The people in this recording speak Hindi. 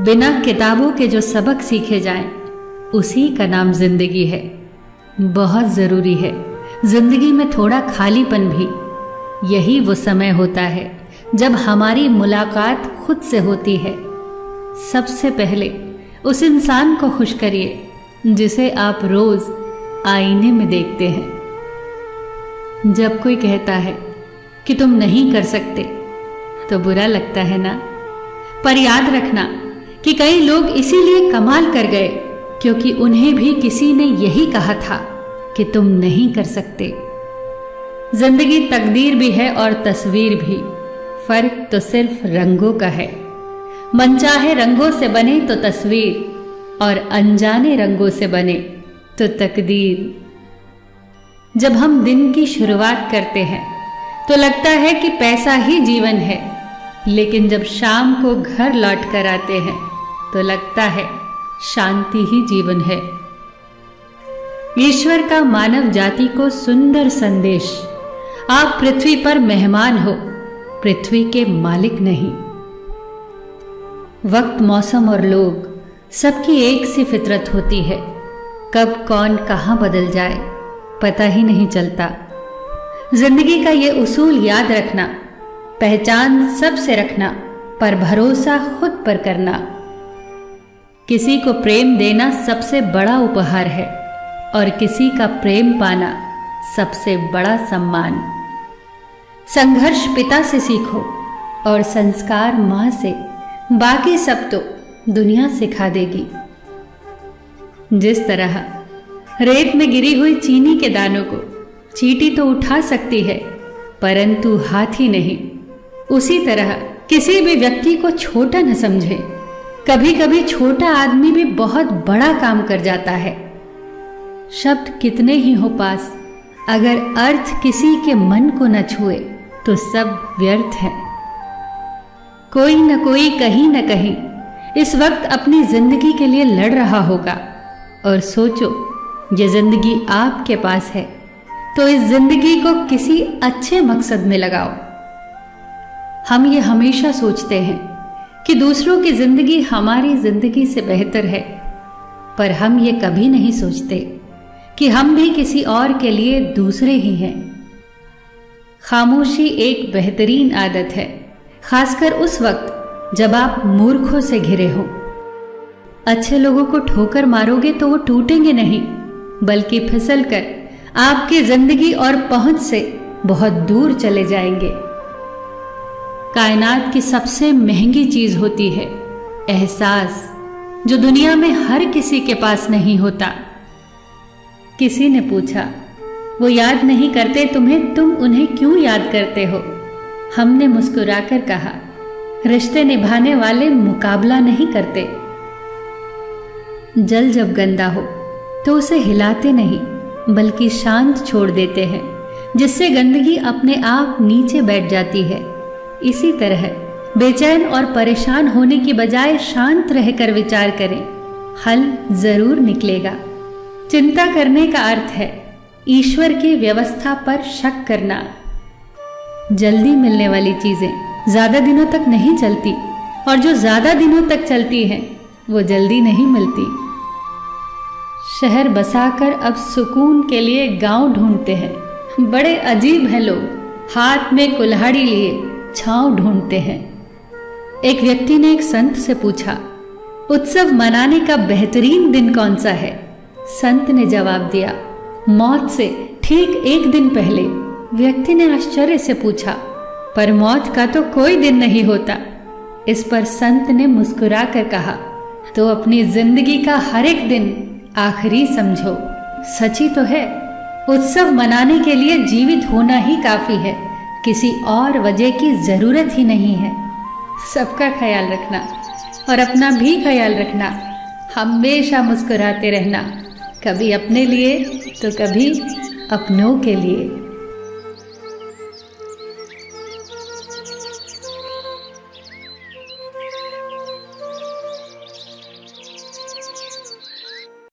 बिना किताबों के जो सबक सीखे जाएं, उसी का नाम जिंदगी है। बहुत ज़रूरी है जिंदगी में थोड़ा खालीपन भी। यही वो समय होता है जब हमारी मुलाकात खुद से होती है। सबसे पहले उस इंसान को खुश करिए जिसे आप रोज आईने में देखते हैं। जब कोई कहता है कि तुम नहीं कर सकते तो बुरा लगता है ना, पर याद रखना कि कई लोग इसीलिए कमाल कर गए क्योंकि उन्हें भी किसी ने यही कहा था कि तुम नहीं कर सकते। जिंदगी तकदीर भी है और तस्वीर भी, फर्क तो सिर्फ रंगों का है। मनचाहे रंगों से बने तो तस्वीर और अनजाने रंगों से बने तो तकदीर। जब हम दिन की शुरुआत करते हैं तो लगता है कि पैसा ही जीवन है, लेकिन जब शाम को घर लौट कर आते हैं तो लगता है शांति ही जीवन है। ईश्वर का मानव जाति को सुंदर संदेश, आप पृथ्वी पर मेहमान हो, पृथ्वी के मालिक नहीं। वक्त, मौसम और लोग सबकी एक सी फितरत होती है। कब कौन कहां बदल जाए पता ही नहीं चलता। जिंदगी का ये उसूल याद रखना, पहचान सबसे रखना पर भरोसा खुद पर करना। किसी को प्रेम देना सबसे बड़ा उपहार है और किसी का प्रेम पाना सबसे बड़ा सम्मान। संघर्ष पिता से सीखो और संस्कार मां से, बाकी सब तो दुनिया सिखा देगी। जिस तरह रेत में गिरी हुई चीनी के दानों को चींटी तो उठा सकती है परंतु हाथी नहीं, उसी तरह किसी भी व्यक्ति को छोटा न समझे। कभी कभी छोटा आदमी भी बहुत बड़ा काम कर जाता है। शब्द कितने ही हो पास, अगर अर्थ किसी के मन को न छुए तो सब व्यर्थ है। कोई न कोई कहीं न कहीं इस वक्त अपनी जिंदगी के लिए लड़ रहा होगा। और सोचो, ये जिंदगी आपके पास है तो इस जिंदगी को किसी अच्छे मकसद में लगाओ। हम ये हमेशा सोचते हैं कि दूसरों की जिंदगी हमारी जिंदगी से बेहतर है, पर हम ये कभी नहीं सोचते कि हम भी किसी और के लिए दूसरे ही हैं। खामोशी एक बेहतरीन आदत है, खासकर उस वक्त जब आप मूर्खों से घिरे हो। अच्छे लोगों को ठोकर मारोगे तो वो टूटेंगे नहीं, बल्कि फिसल कर आपकी जिंदगी और पहुंच से बहुत दूर चले जाएंगे। कायनात की सबसे महंगी चीज होती है एहसास, जो दुनिया में हर किसी के पास नहीं होता। किसी ने पूछा, वो याद नहीं करते तुम्हें, तुम उन्हें क्यों याद करते हो? हमने मुस्कुराकर कहा, रिश्ते निभाने वाले मुकाबला नहीं करते। जल जब गंदा हो तो उसे हिलाते नहीं बल्कि शांत छोड़ देते हैं, जिससे गंदगी अपने आप नीचे बैठ जाती है। इसी तरह बेचैन और परेशान होने की बजाय शांत रहकर विचार करें, हल जरूर निकलेगा। चिंता करने का अर्थ है ईश्वर की व्यवस्था पर शक करना। जल्दी मिलने वाली चीजें ज्यादा दिनों तक नहीं चलती और जो ज्यादा दिनों तक चलती हैं वो जल्दी नहीं मिलती। शहर बसाकर अब सुकून के लिए गांव ढूंढते हैं। बड़े अजीब हैं लोग, हाथ में कुल्हाड़ी लिए छांव ढूंढते हैं। एक व्यक्ति ने एक संत से पूछा, उत्सव मनाने का बेहतरीन दिन कौन सा है? संत ने जवाब दिया, मौत से ठीक एक दिन पहले। व्यक्ति ने आश्चर्य से पूछा, पर मौत का तो कोई दिन नहीं होता। इस पर संत ने मुस्कुरा कर कहा, तो अपनी जिंदगी का हर एक दिन आखिरी समझो। सच ही तो है, उत्सव मनाने के लिए जीवित होना ही काफी है, किसी और वजह की जरूरत ही नहीं है। सबका ख्याल रखना और अपना भी ख्याल रखना। हमेशा मुस्कुराते रहना, कभी अपने लिए तो कभी अपनों के लिए।